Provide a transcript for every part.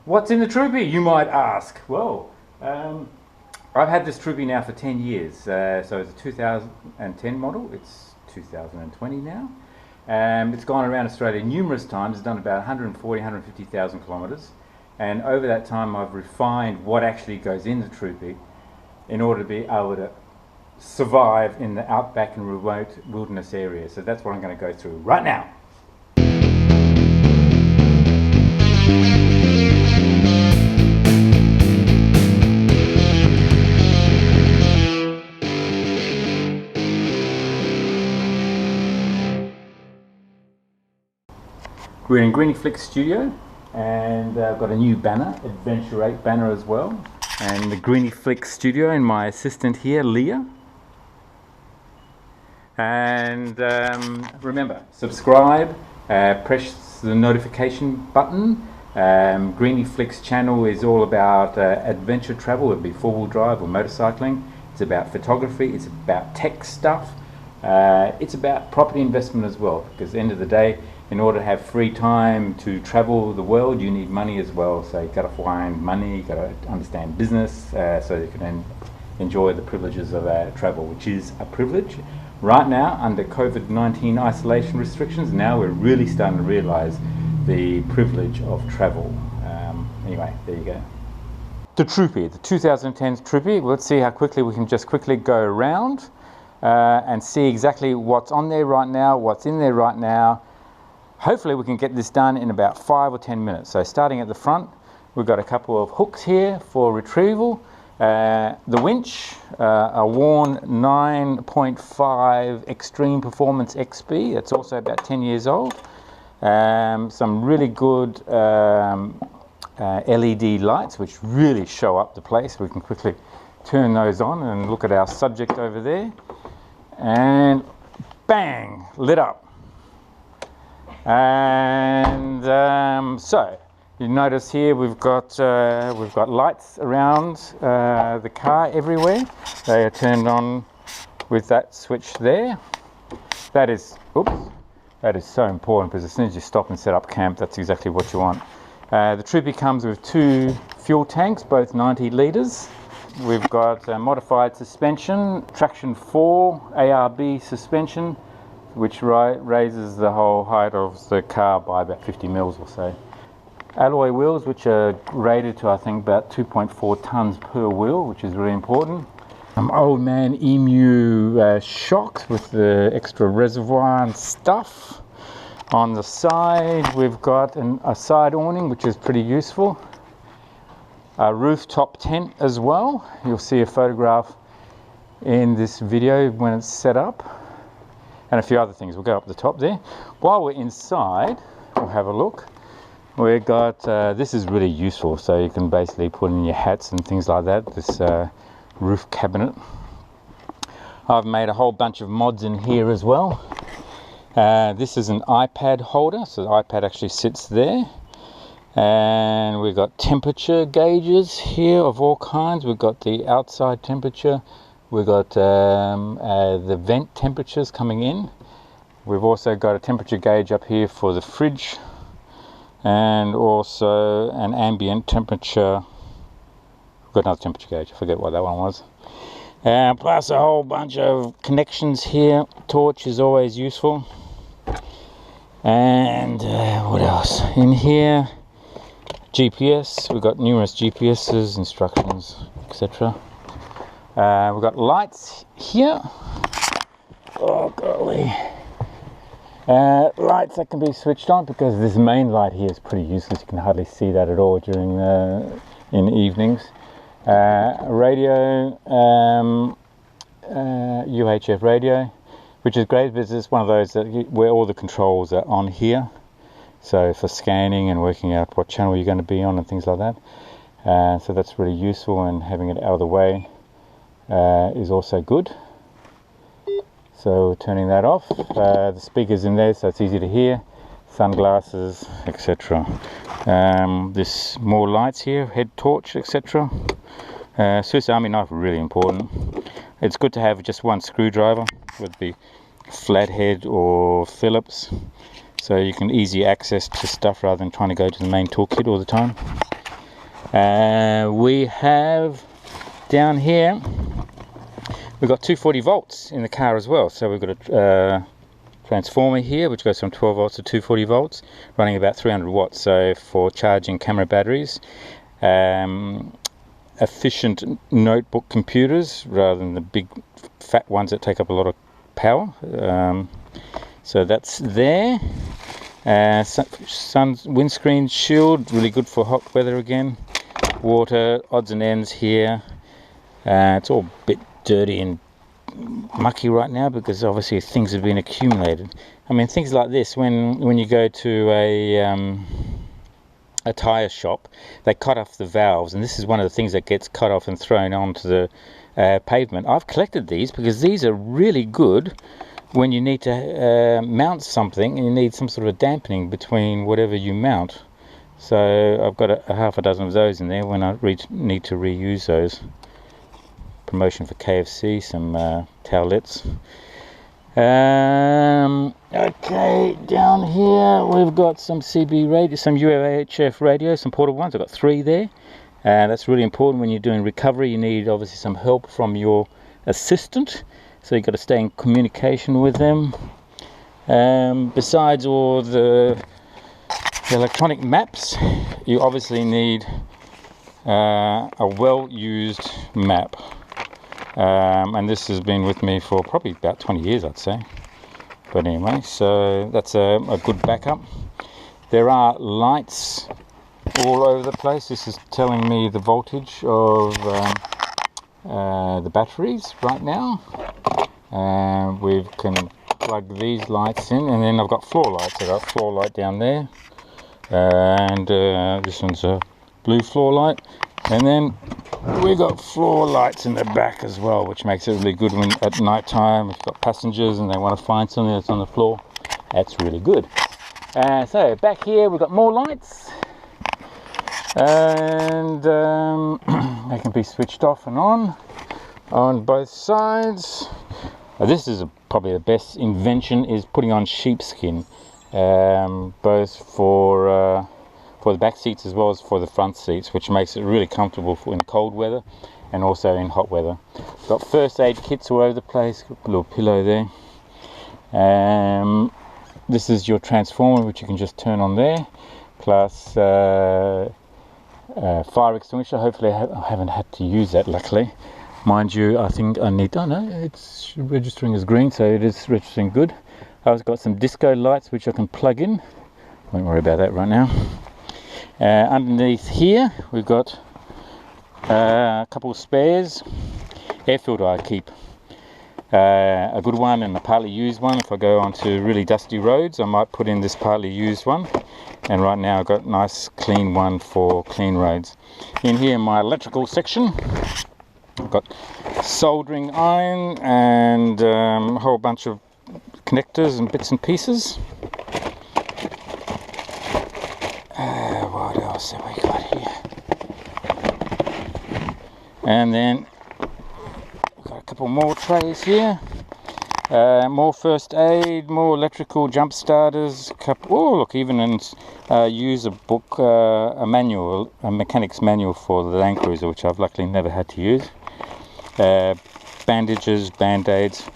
What's in the Troopy, you might ask? Well, I've had this Troopy now for 10 years. So it's a 2010 model. It's 2020 now. It's gone around Australia numerous times. It's done about 140, 150,000 kilometres. And over that time, I've refined what actually goes in the Troopy in order to be able to survive in the outback and remote wilderness areas. So that's what I'm going to go through right now. We're in Griniflix studio, and I've got a new banner, Adventure 8 banner as well, and the Griniflix studio and my assistant here, Leah. And remember, subscribe, press the notification button. Griniflix channel is all about adventure travel. It'll be 4-wheel drive or motorcycling. It's about photography, it's about tech stuff, it's about property investment as well, because at the end of the day, in order to have free time to travel the world, you need money as well. So you've got to find money, you've got to understand business, so you can enjoy the privileges of travel, which is a privilege. Right now, under COVID-19 isolation restrictions, now we're really starting to realise the privilege of travel. Anyway, there you go. The Troopy, the 2010 Troopy. Let's see how quickly we can just quickly go around and see exactly what's on there right now, what's in there right now. Hopefully we can get this done in about 5 or 10 minutes. So starting at the front, we've got a couple of hooks here for retrieval. The winch, a Warn 9.5 Extreme Performance XP. It's also about 10 years old. Some really good LED lights which really show up the place. We can quickly turn those on and look at our subject over there. And bang, lit up. And so you notice here we've got lights around the car everywhere. They are turned on with that switch there. That is so important, because as soon as you stop and set up camp, that's exactly what you want. The Troopy comes with 2 fuel tanks, both 90 litres. We've got modified suspension, traction 4 ARB suspension, which raises the whole height of the car by about 50 mils or so. Alloy wheels, which are rated to I think about 2.4 tonnes per wheel, which is really important. Old man Emu shocks with the extra reservoir and stuff. On the side we've got a side awning, which is pretty useful. A rooftop tent as well. You'll see a photograph in this video when it's set up. And a few other things. We'll go up the top there. While we're inside, we'll have a look. We've got, this is really useful, so you can basically put in your hats and things like that, this roof cabinet. I've made a whole bunch of mods in here as well. This is an iPad holder, so the iPad actually sits there. And we've got temperature gauges here of all kinds. We've got the outside temperature. We've got the vent temperatures coming in. We've also got a temperature gauge up here for the fridge, and also an ambient temperature. We've got another temperature gauge, I forget what that one was. Plus a whole bunch of connections here. Torch is always useful. And what else? In here, GPS. We've got numerous GPSs, instructions, etc. We've got lights here. Oh golly. Lights that can be switched on, because this main light here is pretty useless. You can hardly see that at all during in the evenings. Radio, UHF radio, which is great because it's one of those where all the controls are on here. So for scanning and working out what channel you're going to be on and things like that. So that's really useful, and having it out of the way is also good. So turning that off, the speakers in there so it's easy to hear, sunglasses, etc. This more lights here, head torch, etc. Swiss Army knife, really important. It's good to have just one screwdriver, whether it be flathead or Phillips, so you can easy access to stuff rather than trying to go to the main toolkit all the time. We have down here, we've got 240 volts in the car as well. So we've got a transformer here which goes from 12 volts to 240 volts, running about 300 watts. So for charging camera batteries, efficient notebook computers rather than the big fat ones that take up a lot of power. So that's there. Sun's windscreen shield, really good for hot weather again. Water, odds and ends here. It's all a bit dirty and mucky right now because obviously things have been accumulated. I mean, things like this, when you go to a tyre shop, they cut off the valves, and this is one of the things that gets cut off and thrown onto the pavement. I've collected these because these are really good when you need to mount something and you need some sort of dampening between whatever you mount. So I've got a half a dozen of those in there when I need to reuse those. Promotion for KFC, some towelettes. Okay, down here we've got some CB radio, some UHF radios, some portable ones. I've got 3 there. That's really important when you're doing recovery. You need obviously some help from your assistant, so you've got to stay in communication with them. Besides all the electronic maps, you obviously need a well-used map. And this has been with me for probably about 20 years, I'd say. But anyway, so that's a good backup. There are lights all over the place. This is telling me the voltage of the batteries right now. We can plug these lights in, and then I've got floor lights. I've got a floor light down there, and this one's a blue floor light. And then we've got floor lights in the back as well, which makes it really good when at night time, if you've got passengers and they want to find something that's on the floor. That's really good. So back here we've got more lights, and they can be switched off and on both sides. This is probably the best invention, is putting on sheepskin, both for the back seats as well as for the front seats, which makes it really comfortable in cold weather and also in hot weather. Got first aid kits all over the place. Got a little pillow there. This is your transformer, which you can just turn on there, plus fire extinguisher. Hopefully I haven't had to use that, luckily. Mind you, I think I need, oh no, it's registering as green, so it is registering good. I've got some disco lights which I can plug in. Won't worry about that right now. Underneath here we've got a couple of spares. Air filter I keep. A good one and a partly used one. If I go onto really dusty roads, I might put in this partly used one. And right now I've got a nice clean one for clean roads. In here, my electrical section, I've got soldering iron and a whole bunch of connectors and bits and pieces. What else have we got here? And then we've got a couple more trays here. More first aid, more electrical jump starters. Oh look, even use a book, a manual, a mechanic's manual for the Landcruiser, which I've luckily never had to use. Bandages, band-aids.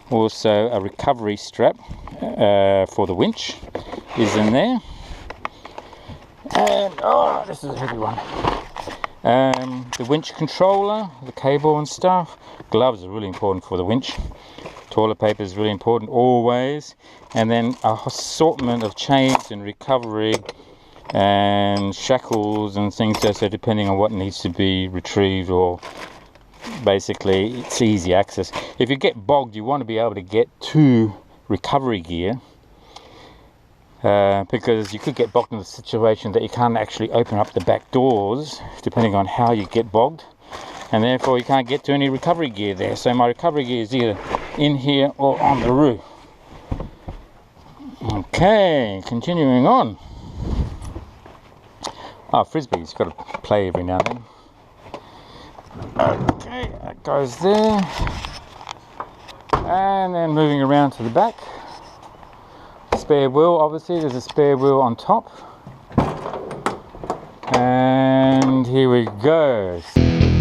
Also a recovery strap for the winch is in there. And oh, this is a heavy one. The winch controller, the cable and stuff. Gloves are really important for the winch. Toilet paper is really important always. And then a assortment of chains and recovery and shackles and things there, so depending on what needs to be retrieved, or basically it's easy access. If you get bogged, you want to be able to get to recovery gear, because you could get bogged in the situation that you can't actually open up the back doors depending on how you get bogged, and therefore you can't get to any recovery gear there. So my recovery gear is either in here or on the roof. Okay, continuing on. Oh, frisbee's got to play every now and then. Okay, that goes there. And then moving around to the back. Spare wheel, obviously, there's a spare wheel on top. And here we go.